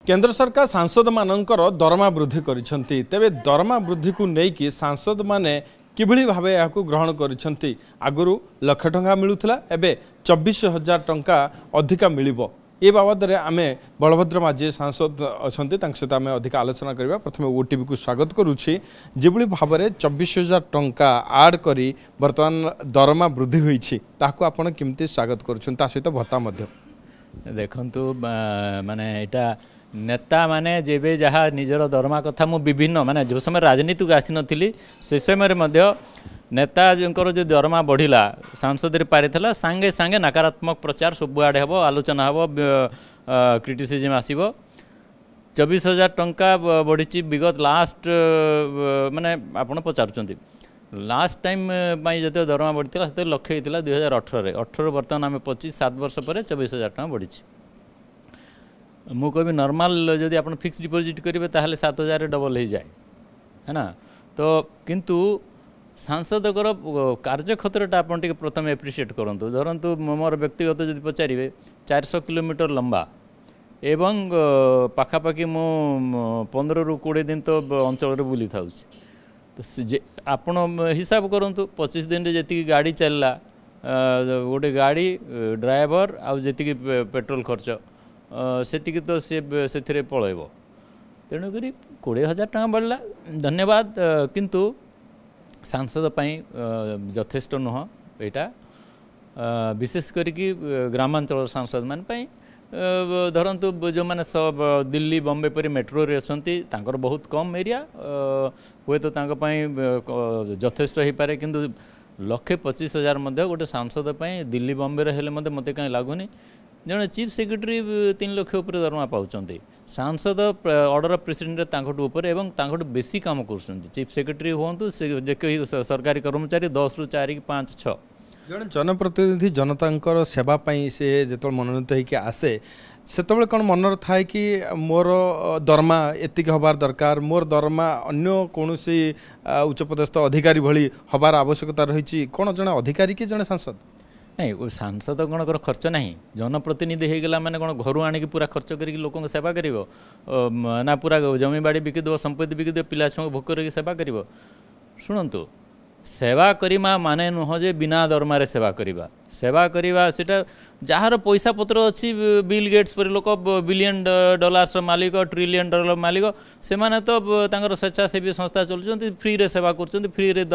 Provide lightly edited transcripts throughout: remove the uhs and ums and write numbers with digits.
केंद्र सरकार सांसद मानकर दरमा वृद्धि करिसेंती तेबे दरमा वृद्धि को लेकिन सांसद माने किभଳି भावे याकू ग्रहण करिसेंती आगुरु लाख टंका मिलुथला एबे 24,000 टंका अधिका मिलिबो ए बाबद रे आमे बलभद्र माझी सांसद अछंती तांक सहित आमे अधिक आलोचना करबा। प्रथमे ओटीवी को स्वागत करूछि जेभଳି भाव रे 24,000 टंका ऐड करी वर्तमान दरमा वृद्धि होईछि ताको आपण केमती स्वागत करूछन ता सहित भत्ता मध्य देखंतु माने एटा नेता माने जेबे जहाँ निजर दरमा कथा मु विभिन्न माने जो समय राजनीति को आसी नथिली से समय मध्य नेता जो दरमा बढ़िला सांसद पारिला सांगे सांगे नकारात्मक प्रचार सब आड़े हम आलोचना हम क्रिटिसिजम आसब 24,000 टंका बढ़ी विगत लास्ट माने आपण पचारुचंती लास्ट टाइम जो दरमा बढ़ी से लक्ष्य होता 2018 बर्तमान आम 25-7 वर्ष पर 24,000 टंका बढ़ी मु कभी नॉर्मल जदि आप फिक्स डिपॉजिट करेंगे ताहले 7,000 डबल हो जाए है ना। तो किंतु सांसद कार्य क्षेत्रटा आप प्रथम एप्रिशिएट करूँ धरतु मोर व्यक्तिगत जब पचारे 400 किलोमीटर लंबा एवं पाखापाखि मु 15 ରୁ 20 दिन तो अंचल बुली था तो आपण हिसाब करूँ 25 दिन जी गाड़ी चलला गोटे गाड़ी ड्राइवर आउ जी पेट्रोल खर्च सेतिकी तो से पलैब तेणुक 20,000 टंका बढ़ला धन्यवाद किंतु सांसद यथेष्ट नुह यहाँ विशेष करके ग्रामांचल सांसद मान धरतु जो मैंने सब दिल्ली बॉम्बे परी मेट्रो रे अच्छी बहुत कम एरिया हुए तो यथेष्ट हो पारे किंतु 1,25,000 गोटे सांसद दिल्ली बॉम्बे हेले मत कहीं लगुनि जड़े चीफ सेक्रेटरी 3 लाख उपर दरमा पाँच सांसद ऑर्डर ऑफ प्रेसिडेंट और बेसी काम कर चीफ सेक्रेटरी हूँ सरकारी कर्मचारी 10 ରୁ 4 କି 5 6 जड़े जनप्रतिनिधि जनता सेवाई से जो मनोनीत होकर आसे से कौन मन थाए कि मोर दरमा एतिक हबार दरकार मोर दरमा अन्य कौन उच्चपदस्थ अधिकारी भली हबार आवश्यकता रही कौन जड़े अधिकारी कि जड़े सांसद नहीं सांसद कौन कर खर्च ना जनप्रतिनिधि होगा मैंने कौन घर आणिक पूरा खर्च कर लोक सेवा कर ना पूरा जमी बाड़ी बिकिदेव संपत्ति बिकिदेव पिला छुआ भोग कर सेवा कर शुणु सेवा करिमा माने नुह जे बिना दरमारे सेवा करवा सेटा जार पैसा पत्र अच्छी बिल गेट्स पर लोक $बिलियन मालिक $ट्रिलियन मालिक से माने तो तांकर स्वेच्छासेवी संस्था चलुचंती फ्री रे सेवा करचंती फ्री रे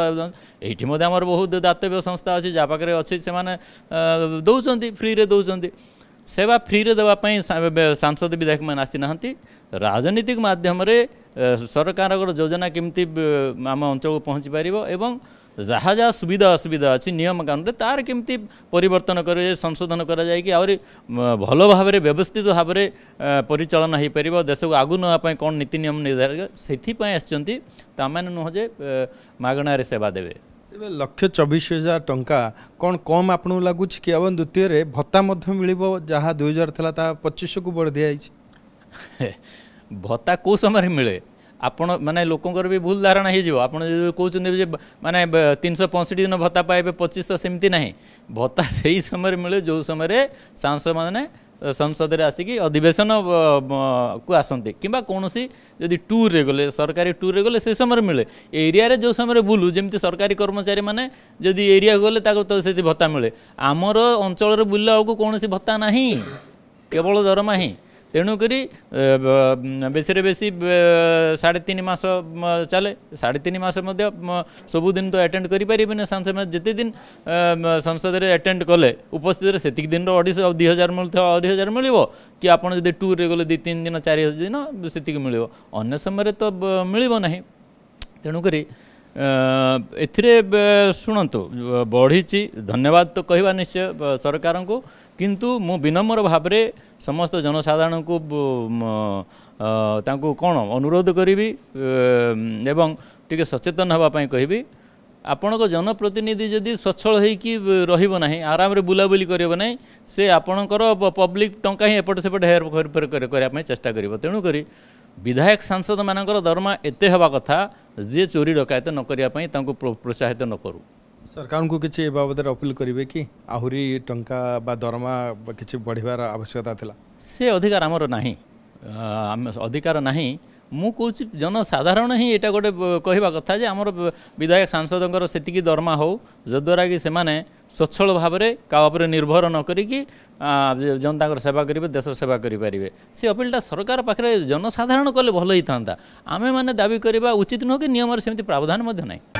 एठी मध्ये हमर बहुत दातव्य संस्था अच्छी जा पाखरे अच्छी से माने दउचंती फ्री रे दउचंती सेवा फ्री रे देवा पई सांसद विधायक मान आसी नाहंती राजनीतिक माध्यम रे सरकार योजना केमती आम अंचल को पहुँची पारिबो एवं जहाँ जहाँ सुविधा असुविधा अच्छी नियम कानून तार केमती परिवर्तन कर संशोधन कर भल भाव व्यवस्थित भाव परिचालन हो पार देश को आगु नापी कौन नीति नियम निर्धारित से आसती ताମାନେ नुह जे मागणार सेवा देवे 1,24,000 टंका कौन कम आपन लगुच कि अब द्वितीय भत्ता मिल जहाँ 2,000 था 2,500 को बढ़ दिखाई भत्ता कौ समय मिले आपण माने लोकंर भी भूल धारणा हो आप कहते माने 365 दिन भत्ता पाइबे 2,500 सेमती ना भत्ता से ही समय मिले जो समय सांसद मैंने संसद में आसिक अधिवेशन को आसती कि कौन जदि टूर रे गले सरकारी टूर रे गले से समय मिले एरिया रे जो समय बुलू जमी सरकारी कर्मचारी मैंने जदि एरिया गले तो से भत्ता मिले आमर अंचल बुलला बेलू कौन भत्ता ना केवल दरमा ही तेणुक बेसी बेसी 3.5 मास चले 3.5 मास सबुदिन तो अटेंड करें सांसद जिते दिन संसद में अटेंड कले उपस्थित से दिन 2,000 मिलता 2,000 मिल कि आपड़ जब टूर रे गले 2-3 दिन 4 दिन से मिल अन्य समय तो मिल ना तेणुक एथिरे शुणु बढ़ी धन्यवाद तो कहवा निश्चय सरकार को किंतु मु विनम्र भाव में समस्त जनसाधारण को तांको कौन अनुरोध करी एवं टिके सचेतन होगापाई कहि आपण जनप्रतिनिधि जदि स्वच्छल होइकी रहिबो नाही आराम रे बुलाबुली करिबो नाही से आपणकर पब्लिक टंका ही एपट सेपट हेर फेर करने चेष्टा करिबो तेणु करी विधायक सांसद मानकर दरमा एते हवा कथा जे चोरी डकायत न करिया तांको प्रोत्साहित न करू सरकार को किसी बाबद अपील करेंगे कि आहुरी टंका बा दरमा किसी बढ़िबार आवश्यकता थिला से अधिकार आमर नाही ଅଧିକାର ନାହିଁ। ମୁଁ କହୁଛି ଜନସାଧାରଣ ହିଁ ଏଇଟା ଗୋଟେ କହିବା କଥା ଯେ ଆମର ବିଧାୟକ ସାଂସଦଙ୍କର ସେତିକି ଦରମା ହେଉ ଯଦ୍ୱାରା କି ସେମାନେ ସ୍ୱଚ୍ଛଳ ଭାବରେ କାହା ଉପରେ ନିର୍ଭର ନ କରିକି ଜନତାଙ୍କର ସେବା କରିବେ, ଦେଶର ସେବା କରିପାରିବେ। ସେ ଅପିଲଟା ସରକାର ପାଖରେ ଜନସାଧାରଣ କଲେ ଭଲ ହେଇଥାନ୍ତା। ଆମେମାନେ ଦାବି କରିବା ଉଚିତ ନୁହେଁ କି ନିୟମରେ ସେମିତି ପ୍ରାବଧାନ ମଧ୍ୟ ନାହିଁ।